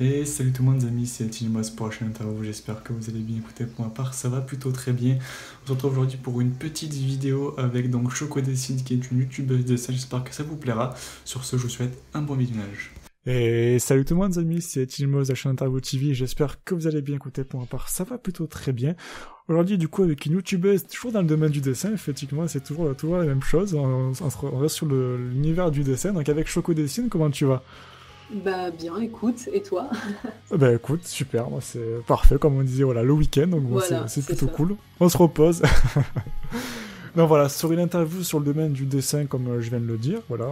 Et salut tout le monde les amis, c'est Tinimos pour la chaîne Interview, j'espère que vous allez bien. Écoutez, pour ma part ça va plutôt très bien. On se retrouve aujourd'hui pour une petite vidéo avec donc Choco Dessine qui est une youtubeuse de dessin, j'espère que ça vous plaira. Sur ce, je vous souhaite un bon visionnage. Et salut tout le monde les amis, c'est Tinimos de la chaîne Interview TV, j'espère que vous allez bien. Écoutez, pour ma part ça va plutôt très bien. Aujourd'hui du coup avec une youtubeuse toujours dans le domaine du dessin, effectivement c'est toujours la même chose, on reste sur l'univers du dessin, donc avec Choco Dessine, comment tu vas? Bah bien, écoute, et toi? Bah écoute, super, moi c'est parfait, comme on disait, voilà, le week-end, donc bon, Voilà, c'est c'est plutôt ça. cool. On se repose. Donc voilà, sur une interview sur le domaine du dessin, comme je viens de le dire, voilà,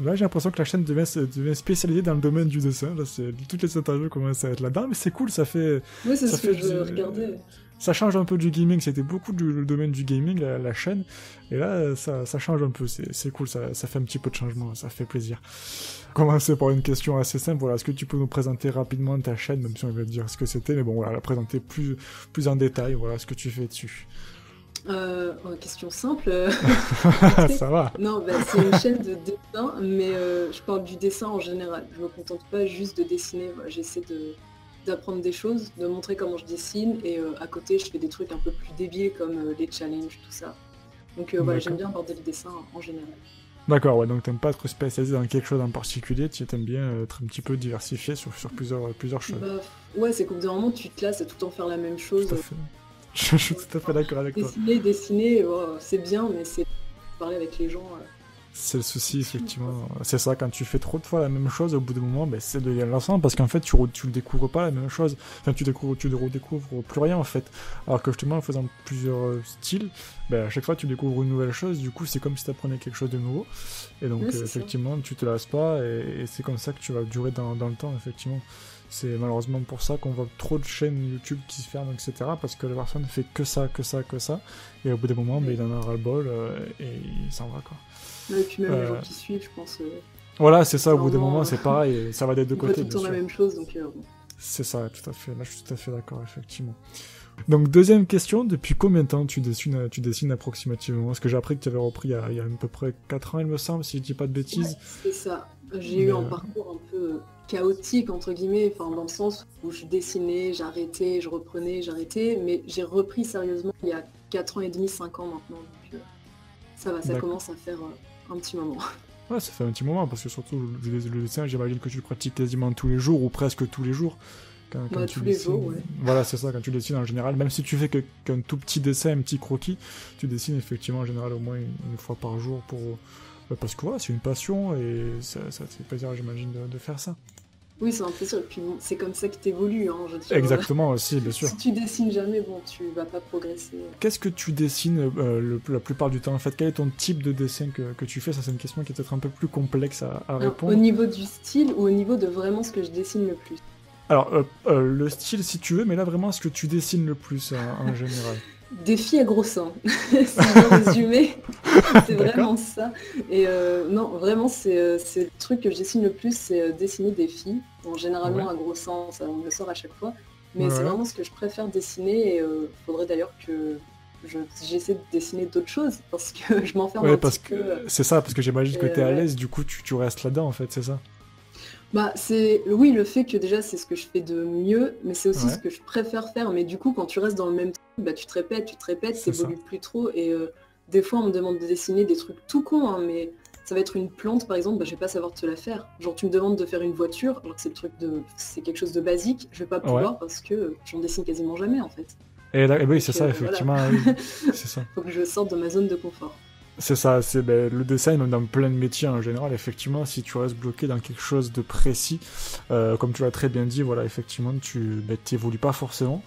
là j'ai l'impression que la chaîne devient spécialisée dans le domaine du dessin, là toutes les interviews commencent à être là-dedans, mais c'est cool, Oui, c'est ça ce que fait je regardais. ça change un peu du gaming, c'était beaucoup le domaine du gaming, la chaîne, et là ça change un peu, c'est cool, ça fait un petit peu de changement, ça fait plaisir. Commencer par une question assez simple, voilà, est-ce que tu peux nous présenter rapidement ta chaîne, même si on va te dire ce que c'était, mais bon voilà, la présenter plus en détail, voilà, ce que tu fais dessus. Question simple. Ça va. Non, bah, c'est une chaîne de dessin, mais je parle du dessin en général. Je me contente pas juste de dessiner. Voilà, j'essaie d'apprendre des choses, de montrer comment je dessine, et à côté, je fais des trucs un peu plus débiles comme les challenges, tout ça. Donc voilà, j'aime D'accord. bien aborder le dessin en général. D'accord, ouais, donc t'aimes pas être spécialisé dans quelque chose en particulier, tu aimes bien être un petit peu diversifié sur plusieurs choses. Bah ouais, c'est qu'au bout d'un moment, tu te lasses à tout le temps faire la même Tout chose. à fait. Je suis tout à fait d'accord avec toi. Dessiner, c'est bien, mais c'est parler avec les gens. C'est le souci, C'est chiant, quoi. effectivement. C'est ça, quand tu fais trop de fois la même chose, au bout d'un moment, ben, c'est devient lassant parce qu'en fait, tu ne découvres pas la même chose. Enfin, tu ne redécouvres plus rien, en fait. Alors que justement, en faisant plusieurs styles, ben, à chaque fois, tu découvres une nouvelle chose. Du coup, c'est comme si tu apprenais quelque chose de nouveau. Et donc, Ouais, c'est ça. effectivement, tu te lasses pas et c'est comme ça que tu vas durer dans le temps, effectivement. C'est malheureusement pour ça qu'on voit trop de chaînes YouTube qui se ferment, etc. Parce que la personne ne fait que ça, que ça, que ça. Et au bout d'un moment, ben, Ouais. il en a ras-le-bol et il s'en va, quoi. Ouais, et puis même les gens Euh, qui suivent, je pense, voilà, c'est au bout ça, au d'un bout d'un moment, moment, c'est pareil, ça va des deux on voit tout côtés, le bien temps la sûr. même chose, donc bon. C'est ça, tout à fait, là je suis tout à fait d'accord, effectivement. Donc, deuxième question, depuis combien de temps tu dessines approximativement? Parce que j'ai appris que tu avais repris il y a à peu près 4 ans, il me semble, si je dis pas de Ouais, bêtises. c'est ça. J'ai eu Mais, un parcours un peu chaotique, entre guillemets, enfin, dans le sens où je dessinais, j'arrêtais, je reprenais, j'arrêtais, mais j'ai repris sérieusement il y a 4 ans et demi, 5 ans maintenant, donc ça va, ça d'accord. commence à faire un petit moment. Ouais, ça fait un petit moment, parce que surtout, le dessin, j'imagine que tu le pratiques quasiment tous les jours, ou presque tous les jours. Quand Bah, tu tous les jours, dessines, ouais. voilà, c'est ça, quand tu dessines en général, même si tu fais qu'un tout petit dessin, un petit croquis, tu dessines effectivement en général au moins une fois par jour parce que voilà, c'est une passion et ça te fait plaisir, j'imagine, de faire ça. Oui, c'est un plaisir, et puis bon, c'est comme ça que t'évolues, hein, je veux dire. Exactement, aussi, bien sûr. Si tu dessines jamais, bon, tu vas pas progresser. Qu'est-ce que tu dessines la plupart du temps en fait? Quel est ton type de dessin que tu fais? Ça, c'est une question qui est peut-être un peu plus complexe à Alors, au répondre. niveau du style ou au niveau de vraiment ce que je dessine le plus? Alors, le style si tu veux, mais là vraiment ce que tu dessines le plus en général. Des filles à gros seins, si je veux résumer, c'est D'accord? vraiment ça. Et non, vraiment, c'est le truc que je dessine le plus, c'est dessiner des filles. Bon, Ouais. généralement à gros seins, ça on me le sort à chaque fois, mais c'est Ouais. vraiment ce que je préfère dessiner. Et faudrait d'ailleurs que j'essaie de dessiner d'autres choses parce que je m'enferme Ouais, un parce petit que peu. c'est ça, parce que j'imagine que Et, t'es à ouais. l'aise, du coup tu restes là-dedans en fait, c'est ça? Bah, c'est oui, le fait que déjà c'est ce que je fais de mieux, mais c'est aussi ce Ouais, que je préfère faire. Mais du coup, quand tu restes dans le même truc, bah, tu te répètes, c'est ça. t'évolues plus trop. Et des fois, on me demande de dessiner des trucs tout cons, hein, mais ça va être une plante, par exemple, bah, je vais pas savoir te la faire. Genre, tu me demandes de faire une voiture, alors que c'est quelque chose de basique, je vais pas Ouais. pouvoir parce que j'en dessine quasiment jamais, en fait. Et là, oui, c'est Donc ça, voilà, effectivement, oui. C'est ça. faut que je sorte de ma zone de confort. C'est ça, c'est ben, le dessin, même dans plein de métiers en général, effectivement, si tu restes bloqué dans quelque chose de précis, comme tu l'as très bien dit, voilà, effectivement, tu t'évolues pas forcément.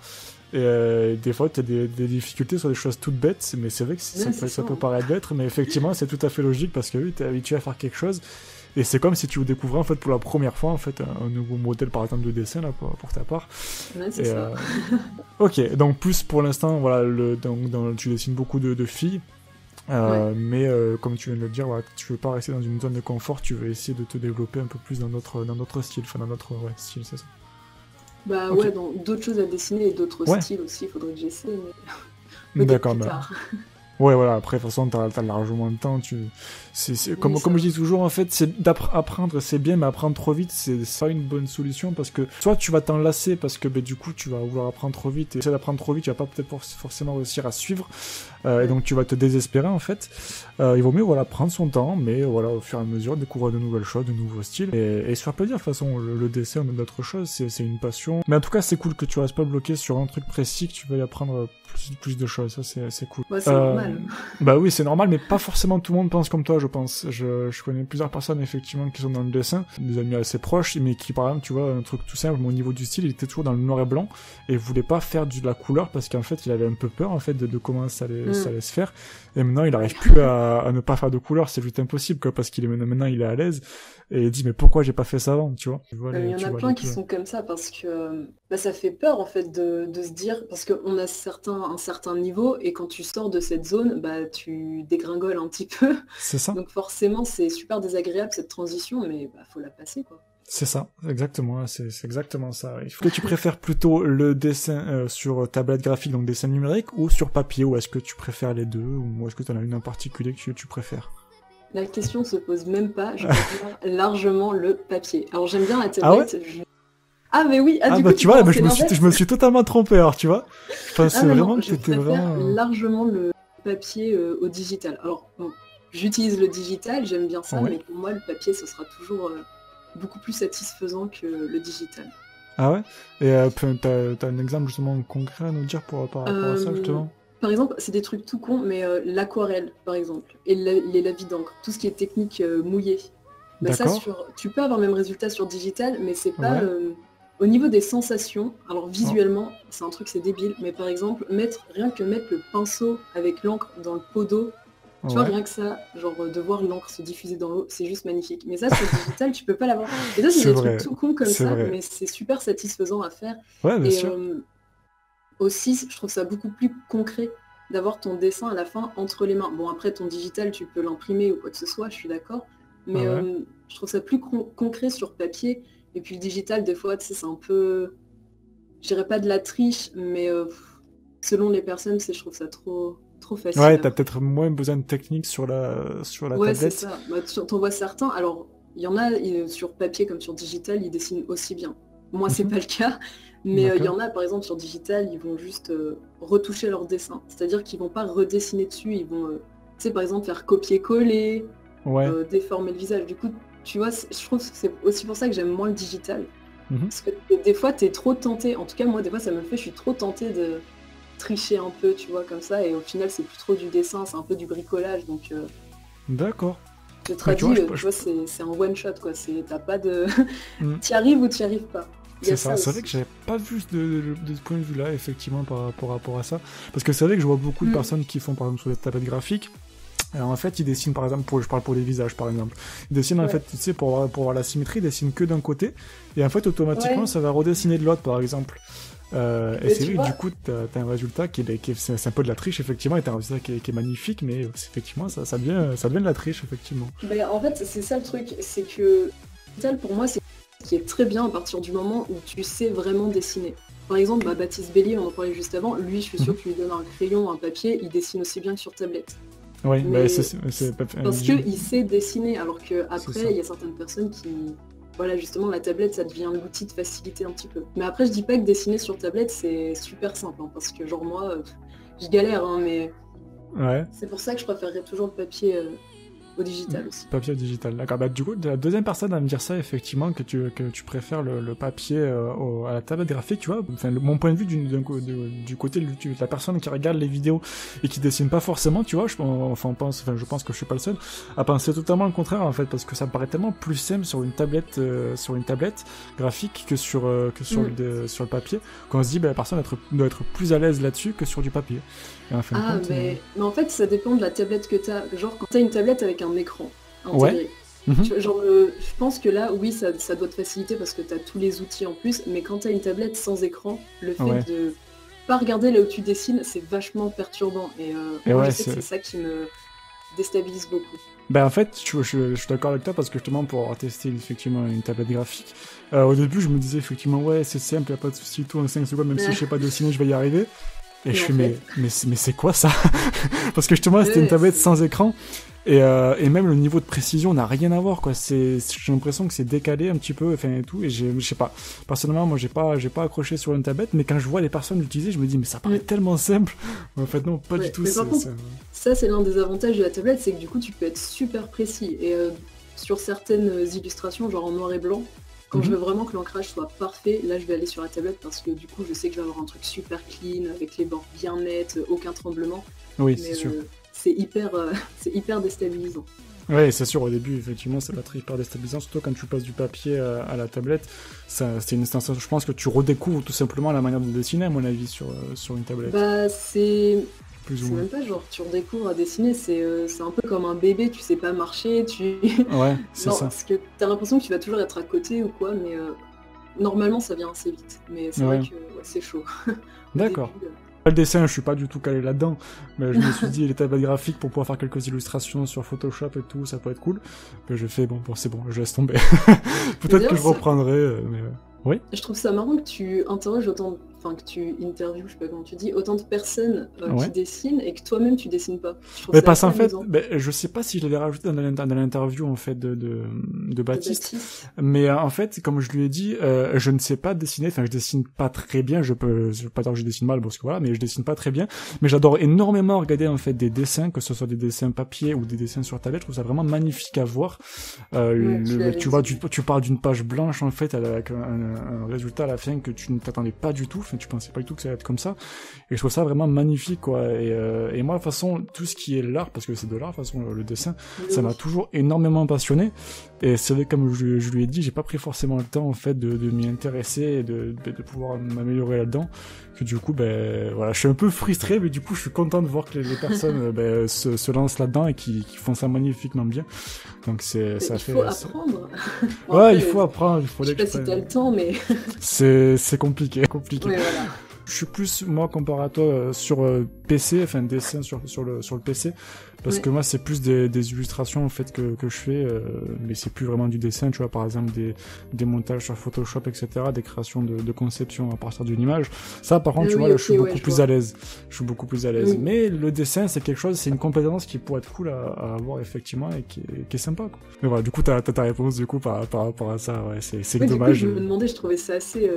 Et des fois, tu as des difficultés sur des choses toutes bêtes, mais c'est vrai que Ouais, c'est ça ça, peut hein. paraître bête, mais effectivement, c'est tout à fait logique parce que oui, tu es habitué à faire quelque chose. Et c'est comme si tu découvrais en fait pour la première fois en fait un nouveau modèle par exemple de dessin là pour ta part. Ouais, c'est Et ça. ok, donc plus pour l'instant voilà tu dessines beaucoup de filles. Ouais. Mais comme tu viens de le dire, voilà, tu veux pas rester dans une zone de confort, tu veux essayer de te développer un peu plus dans notre style, enfin dans notre ouais, style, c'est ça. Bah Ok, ouais, dans d'autres choses à dessiner et d'autres ouais, styles aussi, il faudrait que j'essaie, mais peut-être d'accord, plus bah, tard. Ouais, voilà, après, de toute façon, t'as largement le temps, comme je dis toujours, en fait, apprendre, c'est bien, mais apprendre trop vite, c'est pas une bonne solution, parce que, soit tu vas t'en lasser, parce que, du coup, tu vas vouloir apprendre trop vite, et essayer d'apprendre trop vite, tu vas pas peut-être forcément réussir à suivre, et donc tu vas te désespérer, en fait. Il vaut mieux, voilà, prendre son temps, mais voilà, au fur et à mesure, découvrir de nouvelles choses, de nouveaux styles, et se faire plaisir, de toute façon, le dessin, même d'autres choses, c'est une passion. Mais en tout cas, c'est cool que tu restes pas bloqué sur un truc précis, que tu veuilles apprendre plus de choses, ça, c'est cool. Ouais, c'est normal. Bah oui, c'est normal, mais pas forcément tout le monde pense comme toi, je pense. Je connais plusieurs personnes, effectivement, qui sont dans le dessin, des amis assez proches, mais qui, par exemple, tu vois, un truc tout simple, au niveau du style, il était toujours dans le noir et blanc, et voulait pas faire de la couleur, parce qu'en fait, il avait un peu peur, en fait, de comment ça allait se faire, et maintenant, il arrive plus à ne pas faire de couleur, c'est juste impossible, quoi, parce maintenant, il est à l'aise, et il dit, mais pourquoi j'ai pas fait ça avant, tu vois? Il y en a plein qui sont comme ça, parce que ça fait peur, en fait, de se dire, parce qu'on a un certain niveau, et quand tu sors de cette zone, tu dégringoles un petit peu. C'est ça. Donc forcément, c'est super désagréable, cette transition, mais faut la passer, quoi. C'est ça, exactement, c'est exactement ça. Il faut que tu préfères plutôt le dessin sur tablette graphique, donc dessin numérique, ou sur papier, ou est-ce que tu préfères les deux, ou est-ce que tu en as une en particulier que tu préfères? La question se pose même pas, je préfère largement le papier. Alors j'aime bien la tablette. Ah mais oui, du coup, tu vois, je me suis totalement trompé, alors tu vois. Je pensais vraiment que c'était vraiment... largement le papier au digital. Alors bon, j'utilise le digital, j'aime bien ça, mais pour moi le papier ce sera toujours beaucoup plus satisfaisant que le digital. Ah ouais? Et t'as un exemple justement concret à nous dire par rapport à ça justement? Par exemple, c'est des trucs tout cons, mais l'aquarelle par exemple, et les lavis d'encre, tout ce qui est technique mouillée. Ça, tu peux avoir le même résultat sur digital, mais c'est pas... Au niveau des sensations, alors visuellement, c'est un truc, c'est débile, mais par exemple, rien que mettre le pinceau avec l'encre dans le pot d'eau, tu vois, rien que ça, genre de voir l'encre se diffuser dans l'eau, c'est juste magnifique. Mais ça, sur digital, tu peux pas l'avoir. Et ça, c'est des trucs tout cons comme ça, mais c'est super satisfaisant à faire. Ouais, bien sûr. Aussi, je trouve ça beaucoup plus concret d'avoir ton dessin à la fin entre les mains. Bon, après, ton digital, tu peux l'imprimer ou quoi que ce soit, je suis d'accord, mais je trouve ça plus concret sur papier. Et puis le digital, des fois, tu sais, c'est un peu... Je dirais pas de la triche, mais selon les personnes, je trouve ça trop facile. Ouais, t'as peut-être moins besoin de technique sur la tablette. Ouais, c'est ça. T'en vois certains. Alors, il y en a, sur papier comme sur digital, ils dessinent aussi bien. Moi, c'est pas le cas. Mais il y en a, par exemple, sur digital, ils vont juste retoucher leur dessin. C'est-à-dire qu'ils vont pas redessiner dessus. Ils vont, tu sais, par exemple, faire copier-coller, déformer le visage. Du coup, tu vois, je trouve que c'est aussi pour ça que j'aime moins le digital. Parce que des fois, t'es trop tenté. En tout cas, moi, des fois, ça me le fait. Je suis trop tentée de tricher un peu, tu vois, comme ça. Et au final, c'est plus trop du dessin, c'est un peu du bricolage. Donc, d'accord. Je traduis, tu vois, c'est un one-shot, quoi. T'as pas de... T'y arrives ou t'y arrives pas. C'est ça, c'est vrai que j'avais pas vu de ce point de vue-là, effectivement, par rapport à ça. Parce que c'est vrai que je vois beaucoup de personnes qui font, par exemple, sur des tablettes graphiques. Alors en fait, ils dessinent, par exemple, je parle pour les visages, par exemple. Ils dessinent, en fait, tu sais, pour avoir la symétrie, ils dessinent que d'un côté. Et en fait, automatiquement, ça va redessiner de l'autre, par exemple. Et c'est vrai que du coup, t'as un résultat c'est un peu de la triche, effectivement, et t'as un résultat qui est magnifique, mais effectivement, ça devient de la triche, effectivement. En fait, c'est ça le truc, c'est que pour moi, c'est qui est très bien à partir du moment où tu sais vraiment dessiner. Par exemple, Baptiste Bélier, on en parlait juste avant, lui, je suis sûre que tu lui donnes un crayon, un papier, il dessine aussi bien que sur tablette. Oui, parce qu'il sait dessiner, alors qu'après, il y a certaines personnes qui... Voilà, justement, la tablette, ça devient l'outil de facilité un petit peu. Mais après, je dis pas que dessiner sur tablette, c'est super simple, hein, parce que genre moi, je galère, hein, mais... C'est pour ça que je préférerais toujours le papier au digital aussi. Papier au digital, d'accord. Du coup, la deuxième personne à me dire ça, effectivement, que tu préfères le papier à la tablette graphique, tu vois. Enfin, mon point de vue du côté de la personne qui regarde les vidéos et qui dessine pas forcément, tu vois, je pense que je suis pas le seul à penser totalement le contraire, en fait, parce que ça me paraît tellement plus simple sur une tablette graphique que sur le papier, qu'on se dit, la personne doit être plus à l'aise là-dessus que sur du papier. Mais en fait, ça dépend de la tablette que t'as. Genre, quand t'as une tablette avec un écran intégré, je pense que là, oui, ça doit te faciliter parce que t'as tous les outils en plus, mais quand t'as une tablette sans écran, le fait de pas regarder là où tu dessines, c'est vachement perturbant. Et moi, je sais que c'est ça qui me déstabilise beaucoup. En fait, je suis d'accord avec toi parce que justement, pour avoir testé effectivement une tablette graphique, au début, je me disais effectivement, c'est simple, y a pas de souci, tout en 5 secondes, même si je sais pas dessiner, je vais y arriver. Et je en fais, fait... mais c'est quoi ça? Parce que justement, c'était une tablette sans écran. Et même le niveau de précision n'a rien à voir, quoi. J'ai l'impression que c'est décalé un petit peu, enfin, et tout. Et je sais pas. Personnellement, moi, j'ai pas accroché sur une tablette, mais quand je vois les personnes l'utiliser, je me dis, mais ça paraît tellement simple. En fait, non, pas du tout. Mais par contre, ça, c'est l'un des avantages de la tablette, c'est que du coup, tu peux être super précis. Et sur certaines illustrations, genre en noir et blanc, quand je veux vraiment que l'ancrage soit parfait, là, je vais aller sur la tablette parce que du coup, je sais que je vais avoir un truc super clean, avec les bords bien nets, aucun tremblement. Oui, c'est sûr. C'est hyper déstabilisant. Ouais, c'est sûr, au début, effectivement, ça va être hyper déstabilisant, surtout quand tu passes du papier à la tablette. C'est une instance, je pense que tu redécouvres tout simplement la manière de dessiner, à mon avis, sur une tablette. Bah, c'est même pas genre tu redécouvres à dessiner, c'est un peu comme un bébé, tu sais pas marcher, Ouais, c'est ça. Parce que t'as l'impression que tu vas toujours être à côté ou quoi, mais normalement ça vient assez vite. Mais c'est vrai que c'est chaud. D'accord. Le dessin, je suis pas du tout calé là-dedans, mais je me suis dit les tablettes graphiques pour pouvoir faire quelques illustrations sur Photoshop et tout, ça peut être cool. Mais je fais bon, c'est bon, je laisse tomber. Peut-être que je reprendrai, mais oui. Je trouve ça marrant que tu interroges que tu interviews, je sais pas comment tu dis, autant de personnes qui dessinent et que toi-même tu dessines pas. Mais parce qu'en fait, je sais pas si je l'avais rajouté dans l'interview en fait de Baptiste, mais en fait, comme je lui ai dit, je ne sais pas dessiner, enfin je dessine pas très bien, je veux pas dire que je dessine mal parce que voilà, mais je dessine pas très bien, mais j'adore énormément regarder en fait des dessins, que ce soit des dessins papier ou des dessins sur tablette, je trouve ça vraiment magnifique à voir. Tu vois, tu parles d'une page blanche en fait avec un résultat à la fin que tu ne t'attendais pas du tout. Enfin, tu pensais pas du tout que ça allait être comme ça. Et je trouve ça vraiment magnifique, quoi. Et moi, de toute façon, tout ce qui est l'art, parce que c'est de l'art, de toute façon, le dessin, ça m'a toujours énormément passionné. Et c'est vrai, comme je lui ai dit, j'ai pas pris forcément le temps, en fait, de m'y intéresser et de pouvoir m'améliorer là-dedans. Que du coup, voilà, je suis un peu frustré, mais du coup, je suis content de voir que les personnes, se lancent là-dedans et qui font ça magnifiquement bien. Donc ça fait... Il faut apprendre. Ouais, après, il faut apprendre. Je sais pas si t'as le temps, mais... c'est compliqué. Ouais, voilà. Je suis plus, moi, comparé à toi, sur PC, enfin, dessin sur le PC, parce que moi, c'est plus des illustrations, en fait, que je fais, mais c'est plus vraiment du dessin, tu vois, par exemple, des montages sur Photoshop, etc., des créations de conception à partir d'une image. Ça, par contre, tu vois, là, je suis beaucoup plus à l'aise. Je suis beaucoup plus à l'aise. Oui. Mais le dessin, c'est quelque chose, c'est une compétence qui pourrait être cool à avoir, effectivement, et qui est sympa, quoi. Mais voilà, du coup, t'as ta réponse, du coup, par rapport à ça, ouais, c'est dommage. Du coup, je me demandais, je trouvais ça assez...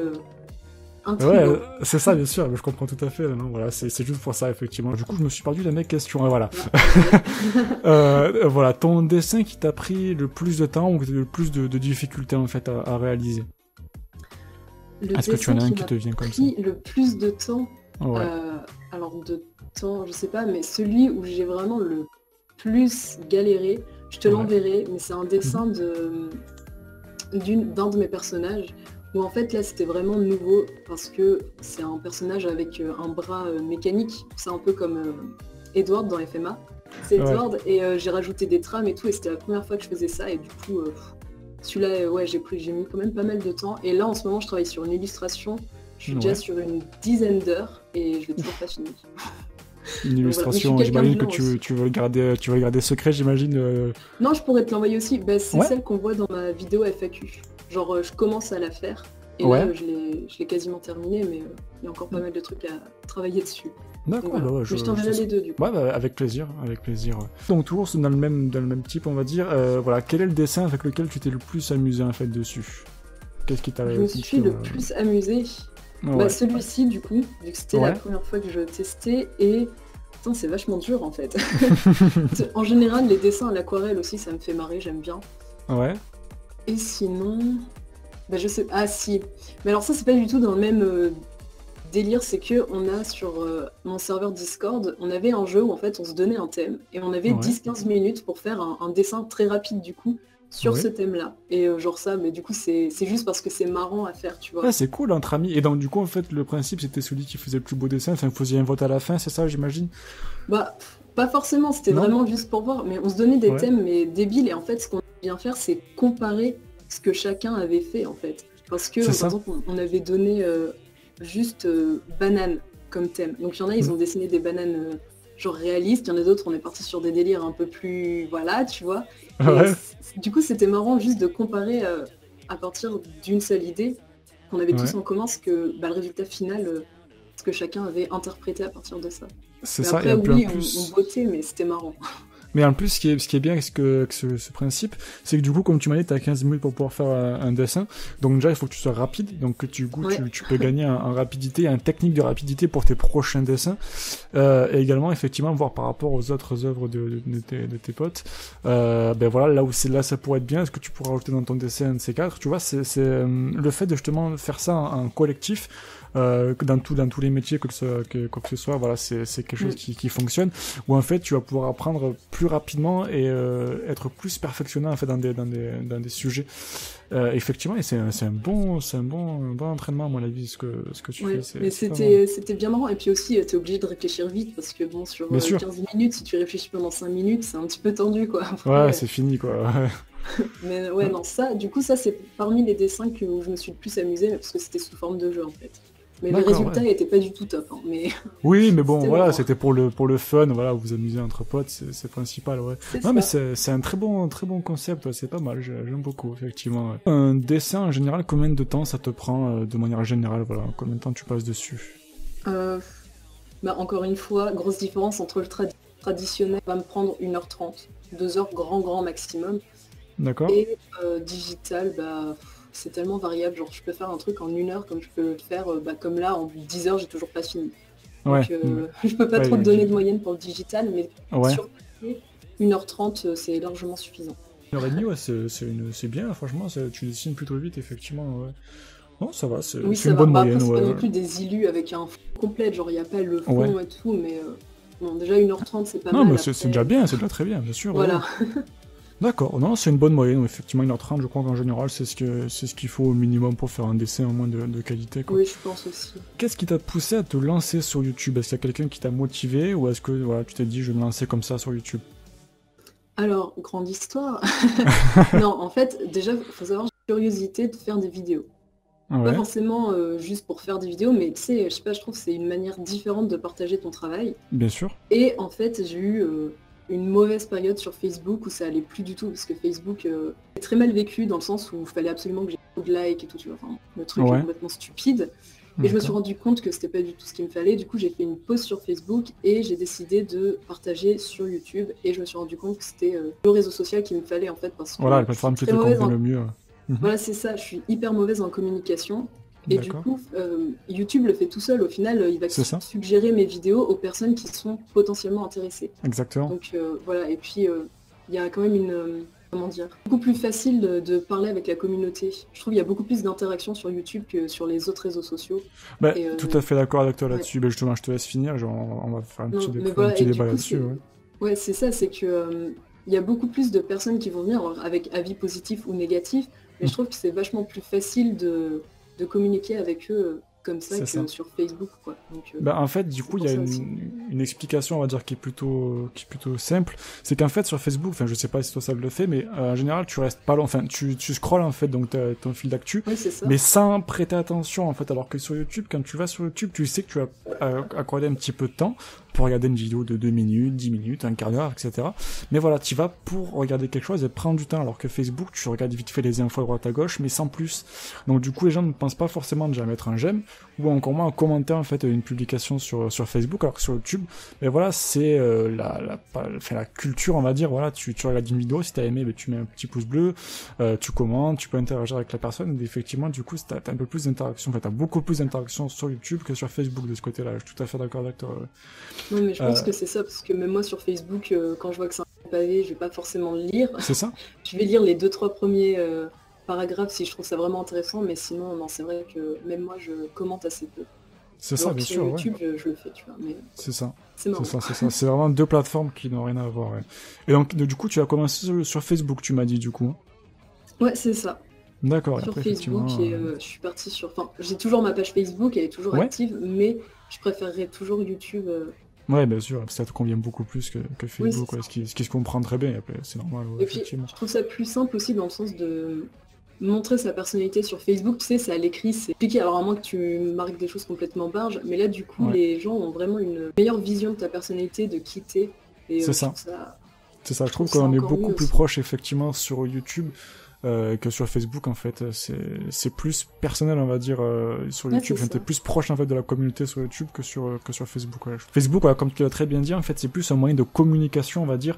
Ouais, c'est ça, bien sûr, je comprends tout à fait. Non, voilà, c'est juste pour ça, effectivement. Du coup, je me suis perdu dans mes questions. Voilà. Voilà, ton dessin qui t'a pris le plus de temps ou le plus de difficultés en fait à réaliser. Est-ce que tu en as un qui te vient comme ça? Le plus de temps. Ouais. Alors de temps, je sais pas, mais celui où j'ai vraiment le plus galéré, je te l'enverrai, mais c'est un dessin d'un de mes personnages. Où en fait là c'était vraiment nouveau parce que c'est un personnage avec un bras mécanique, c'est un peu comme Edward dans FMA. C'est Edward et j'ai rajouté des trames et tout et c'était la première fois que je faisais ça et du coup celui-là j'ai mis quand même pas mal de temps et là en ce moment je travaille sur une illustration, je suis déjà sur une dizaine d'heures et je l'ai toujours pas fini. Une illustration, voilà. J'imagine que tu veux le garder secret, j'imagine. Non, je pourrais te l'envoyer aussi, c'est celle qu'on voit dans ma vidéo FAQ. Genre, je commence à la faire, et là, je l'ai quasiment terminée, mais il y a encore pas mal de trucs à travailler dessus. D'accord, voilà. Je t'enverrai les deux, du coup. Ouais, avec plaisir. Donc, toujours dans le même type, on va dire. Voilà, quel est le dessin avec lequel tu t'es le plus amusé, en fait, dessus? Qu'est-ce qui t'a... Je me suis le plus amusé. Celui-ci, du coup, vu que c'était la première fois que je testais, et... Putain, c'est vachement dur, en fait. En général, les dessins à l'aquarelle aussi, ça me fait marrer, j'aime bien. Ouais. Et sinon... je sais... Ah, si. Mais alors ça, c'est pas du tout dans le même délire, c'est que on a sur mon serveur Discord, on avait un jeu où, en fait, on se donnait un thème, et on avait 10-15 minutes pour faire un dessin très rapide, du coup, sur ce thème-là. Et genre ça, mais du coup, c'est juste parce que c'est marrant à faire, tu vois. Ouais, c'est cool, entre amis. Et donc, du coup, en fait, le principe, c'était celui qui faisait le plus beau dessin. Enfin, vous faisiez un vote à la fin, c'est ça, j'imagine? Pas forcément, c'était vraiment juste pour voir. Mais on se donnait des thèmes, mais débiles. Et en fait, ce qu'on vient faire, c'est comparer ce que chacun avait fait, en fait. Parce que, par exemple, on avait donné juste banane comme thème. Donc, il y en a, ils ont dessiné des bananes... genre réaliste, il y en a d'autres, on est parti sur des délires un peu plus... Voilà, tu vois. Du coup, c'était marrant juste de comparer à partir d'une seule idée qu'on avait tous en commun, parce que le résultat final, ce que chacun avait interprété à partir de ça. C'est Mais ça, après, et en oui, plus... on bottait, mais c'était marrant. Mais en plus, ce qui est bien avec ce principe, c'est que du coup, comme tu m'as dit, tu as 15 minutes pour pouvoir faire un dessin. Donc déjà, il faut que tu sois rapide. Donc que tu peux gagner en rapidité, en technique de rapidité pour tes prochains dessins. Et également, effectivement, voir par rapport aux autres œuvres de tes potes. Ben voilà, là ça pourrait être bien. Est-ce que tu pourras rajouter dans ton dessin un de ces quatre? Tu vois, c'est le fait de justement faire ça en collectif. Dans tous les métiers quoi que ce soit, voilà, c'est quelque chose qui fonctionne, où en fait tu vas pouvoir apprendre plus rapidement et être plus perfectionné en fait dans des sujets. Effectivement, et c'est un bon entraînement à mon avis ce que tu fais. Mais c'était bien marrant, et puis aussi t'es obligé de réfléchir vite parce que bon, sur 15 minutes, si tu réfléchis pendant 5 minutes, c'est un petit peu tendu quoi. Après, ouais, c'est fini quoi. Mais ouais, non, ça c'est parmi les dessins où je me suis le plus amusée, parce que c'était sous forme de jeu en fait. Mais le résultat n'était pas du tout top. Hein, mais... Oui, mais bon, voilà, c'était pour le fun, voilà, vous amuser entre potes, c'est principal, ouais. Non, mais c'est un très bon concept, ouais, c'est pas mal, j'aime beaucoup, effectivement. Ouais. Un dessin, en général, combien de temps ça te prend, de manière générale, voilà, combien de temps tu passes dessus? Encore une fois, grosse différence entre le traditionnel, va me prendre 1h30, 2h grand maximum. D'accord. Et digital, c'est tellement variable, genre je peux faire un truc en 1 heure comme je peux le faire comme là en 10 heures j'ai toujours pas fini. Donc je peux pas trop te donner de moyenne pour le digital, mais sur 1h30 c'est largement suffisant. 1h30, ouais, c'est bien, franchement, tu dessines plutôt vite, effectivement, ouais. Non, ça va, c'est une bonne moyenne. Après, c'est pas non plus des illus avec un fond complet, genre il n'y a pas le fond et tout, mais bon, déjà 1h30 c'est pas mal. Non, mais c'est déjà bien, c'est déjà très bien, bien sûr. Voilà. Ouais. D'accord, non, c'est une bonne moyenne, effectivement 1h30, je crois qu'en général c'est ce qu'il faut au minimum pour faire un dessin au moins de qualité, quoi. Oui, je pense aussi. Qu'est-ce qui t'a poussé à te lancer sur YouTube? Est-ce qu'il y a quelqu'un qui t'a motivé, ou est-ce que voilà, tu t'es dit je vais me lancer comme ça sur YouTube? Alors, grande histoire. Non, en fait, déjà, il faut savoir, j'ai curiosité de faire des vidéos. Pas forcément juste pour faire des vidéos, mais tu sais, je sais pas, je trouve que c'est une manière différente de partager ton travail. Bien sûr. Et en fait, j'ai eu une mauvaise période sur Facebook où ça allait plus du tout, parce que Facebook est très mal vécu dans le sens où il fallait absolument que j'ai beaucoup de likes et tout, tu vois, enfin, le truc est complètement stupide. Et je me suis rendu compte que c'était pas du tout ce qu'il me fallait, du coup j'ai fait une pause sur Facebook et j'ai décidé de partager sur YouTube, et je me suis rendu compte que c'était le réseau social qu'il me fallait en fait, parce que voilà, la plateforme qui te convient le mieux. Voilà, c'est ça, je suis hyper mauvaise en communication. Et du coup, YouTube le fait tout seul. Au final, il va suggérer mes vidéos aux personnes qui sont potentiellement intéressées. Exactement. Donc voilà, et puis il y a quand même comment dire, beaucoup plus facile de parler avec la communauté. Je trouve qu'il y a beaucoup plus d'interaction sur YouTube que sur les autres réseaux sociaux. Tout à fait d'accord avec toi là-dessus. Justement, je te laisse finir, on va faire un petit débat là-dessus. Ouais, c'est ça, c'est que il y a beaucoup plus de personnes qui vont venir avec avis positif ou négatif, mais je trouve que c'est vachement plus facile de communiquer avec eux comme ça que sur Facebook, quoi. Donc, en fait, du coup, il y a une explication, on va dire, qui est plutôt simple. C'est qu'en fait, sur Facebook, enfin, je sais pas si toi ça le fait, mais en général, tu restes pas long, enfin, tu scrolles, en fait, donc t'as ton fil d'actu, mais sans prêter attention, en fait, alors que sur YouTube, quand tu vas sur YouTube, tu sais que tu vas accorder un petit peu de temps pour regarder une vidéo de 2 minutes, 10 minutes, un quart d'heure, etc. Mais voilà, tu vas pour regarder quelque chose et prendre du temps, alors que Facebook, tu regardes vite fait les infos à droite à gauche, mais sans plus. Donc du coup, les gens ne pensent pas forcément déjà à mettre un j'aime, ou encore moins à commenter en fait une publication sur Facebook, alors que sur YouTube, mais voilà, c'est la culture, on va dire, voilà, tu regardes une vidéo, si t'as aimé, tu mets un petit pouce bleu, tu commentes, tu peux interagir avec la personne, et effectivement, du coup, t'as un peu plus d'interaction, en fait, t'as beaucoup plus d'interaction sur YouTube que sur Facebook de ce côté-là, je suis tout à fait d'accord avec toi. Non, mais je pense que c'est ça, parce que même moi sur Facebook, quand je vois que c'est un pavé, je vais pas forcément le lire. C'est ça. Je vais lire les 2-3 premiers paragraphes si je trouve ça vraiment intéressant, mais sinon, non, c'est vrai que même moi, je commente assez peu. C'est ça, bien sûr. Sur YouTube, je le fais, tu vois. Mais c'est ça. C'est ça. C'est vraiment deux plateformes qui n'ont rien à voir. Ouais. Et donc, du coup, tu as commencé sur Facebook, tu m'as dit, du coup. Ouais, c'est ça. D'accord. Sur après, Facebook, et je suis partie sur... Enfin, j'ai toujours ma page Facebook, elle est toujours active, mais je préférerais toujours YouTube. Ouais, bien sûr, ça te convient beaucoup plus que Facebook, ce qui se comprend très bien, c'est normal. Et puis, je trouve ça plus simple aussi dans le sens de montrer sa personnalité sur Facebook, tu sais, c'est à l'écrit, c'est compliqué, alors à moins que tu marques des choses complètement barges, mais là, du coup, les gens ont vraiment une meilleure vision de ta personnalité, de qui t'es. C'est ça. C'est ça, je trouve qu'on est beaucoup plus proche, effectivement, sur YouTube, que sur Facebook en fait. C'est plus personnel, on va dire, sur YouTube. T'es plus proche en fait de la communauté sur YouTube que sur Facebook. Ouais. Facebook, voilà, comme tu l'as très bien dit, en fait, c'est plus un moyen de communication, on va dire,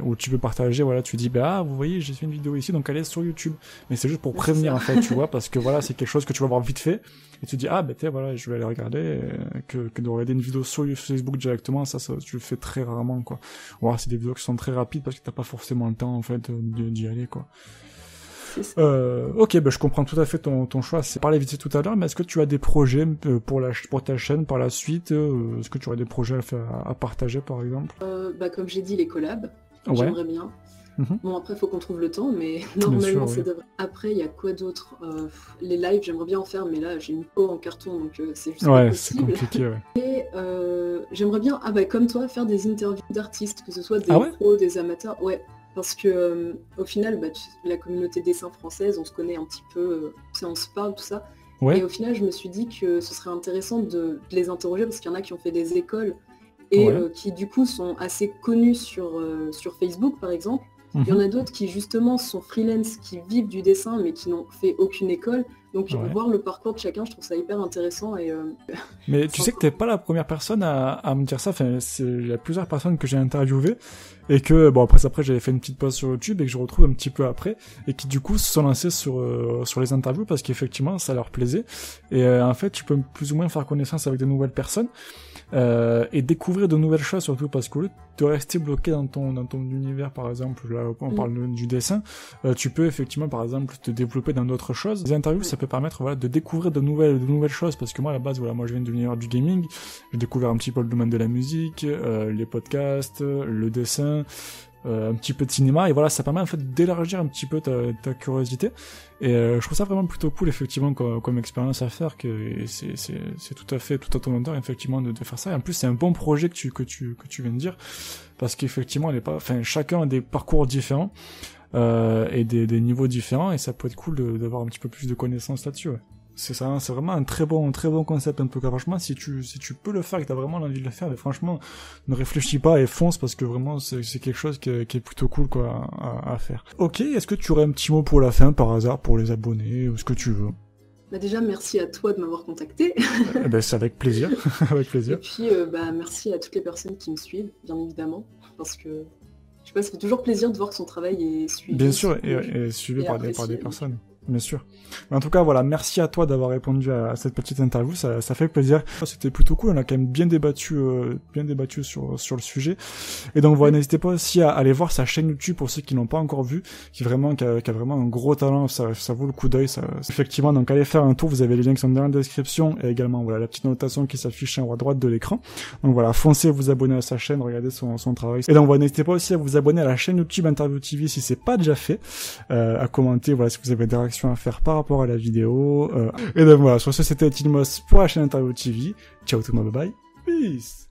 où tu peux partager. Voilà, tu dis, bah vous voyez, j'ai fait une vidéo ici, donc allez sur YouTube. Mais c'est juste pour prévenir en fait, tu vois, parce que voilà, c'est quelque chose que tu vas voir vite fait. Et tu dis, ah ben voilà, je vais aller regarder, que de regarder une vidéo sur Facebook directement, ça tu le fais très rarement, quoi. Ou alors c'est des vidéos qui sont très rapides parce que t'as pas forcément le temps en fait d'y aller, quoi. Ok, je comprends tout à fait ton choix. C'est parlé vite tout à l'heure, mais est-ce que tu as des projets pour ta chaîne par la suite? Est-ce que tu aurais des projets à partager par exemple? Comme j'ai dit, les collabs, ouais. J'aimerais bien. Bon, après, il faut qu'on trouve le temps, mais normalement, ça devrait. Après, il y a quoi d'autre? Les lives, j'aimerais bien en faire, mais là, j'ai une peau en carton, donc c'est juste pas possible. C'est compliqué, ouais. Et j'aimerais bien, comme toi, faire des interviews d'artistes, que ce soit des pros, des amateurs. Ouais, parce que au final, la communauté dessin française, on se connaît un petit peu, on se parle, tout ça. Ouais. Et au final, je me suis dit que ce serait intéressant de les interroger, parce qu'il y en a qui ont fait des écoles, et qui, du coup, sont assez connus sur Facebook, par exemple. Il y en a d'autres qui justement sont freelance, qui vivent du dessin mais qui n'ont fait aucune école. Donc voir le parcours de chacun, je trouve ça hyper intéressant. Mais tu sais que t'es pas la première personne à me dire ça. Enfin, il y a plusieurs personnes que j'ai interviewées et que après j'avais fait une petite pause sur YouTube et que je retrouve un petit peu après et qui du coup se sont lancés sur les interviews parce qu'effectivement ça leur plaisait. Et en fait tu peux plus ou moins faire connaissance avec de nouvelles personnes. Et découvrir de nouvelles choses surtout parce qu'au lieu de rester bloqué dans ton univers, par exemple, là on parle du dessin, tu peux effectivement par exemple te développer dans d'autres choses. Les interviews ça peut permettre de découvrir de nouvelles choses parce que moi à la base moi je viens de l'univers du gaming, j'ai découvert un petit peu le domaine de la musique, les podcasts, le dessin, un petit peu de cinéma et voilà, ça permet en fait d'élargir un petit peu ta curiosité et je trouve ça vraiment plutôt cool effectivement comme expérience à faire, que c'est tout à ton honneur effectivement de faire ça. Et en plus c'est un bon projet que tu viens de dire parce qu'effectivement chacun a des parcours différents et des niveaux différents et ça peut être cool d'avoir un petit peu plus de connaissances là-dessus. Ouais. C'est ça, c'est vraiment un très bon concept. En tout cas, franchement, si tu peux le faire et que t'as vraiment envie de le faire, mais franchement, ne réfléchis pas et fonce parce que vraiment, c'est quelque chose qui est plutôt cool, quoi, à faire. Ok, est-ce que tu aurais un petit mot pour la fin, par hasard, pour les abonnés, ou ce que tu veux? Déjà, merci à toi de m'avoir contacté. C'est avec plaisir, avec plaisir. Et puis, merci à toutes les personnes qui me suivent, bien évidemment, parce que, je sais pas, ça fait toujours plaisir de voir que son travail est suivi. Bien sûr, et suivi par des personnes. Bien sûr. Mais en tout cas, voilà, merci à toi d'avoir répondu à cette petite interview, ça fait plaisir. C'était plutôt cool, on a quand même bien débattu sur le sujet. Et donc voilà, n'hésitez pas aussi à aller voir sa chaîne YouTube pour ceux qui l'ont pas encore vu, qui a vraiment un gros talent, ça vaut le coup d'œil, effectivement. Donc allez faire un tour, vous avez les liens qui sont dans la description et également voilà la petite notation qui s'affiche en haut à droite de l'écran. Donc voilà, foncez vous abonner à sa chaîne, regardez son travail. Et donc voilà, n'hésitez pas aussi à vous abonner à la chaîne YouTube Interview TV si c'est pas déjà fait, à commenter voilà si vous avez des réactions à faire par rapport à la vidéo. Et donc voilà, sur ce c'était Tilmos pour la chaîne Interview TV. Ciao tout le monde, bye bye, peace.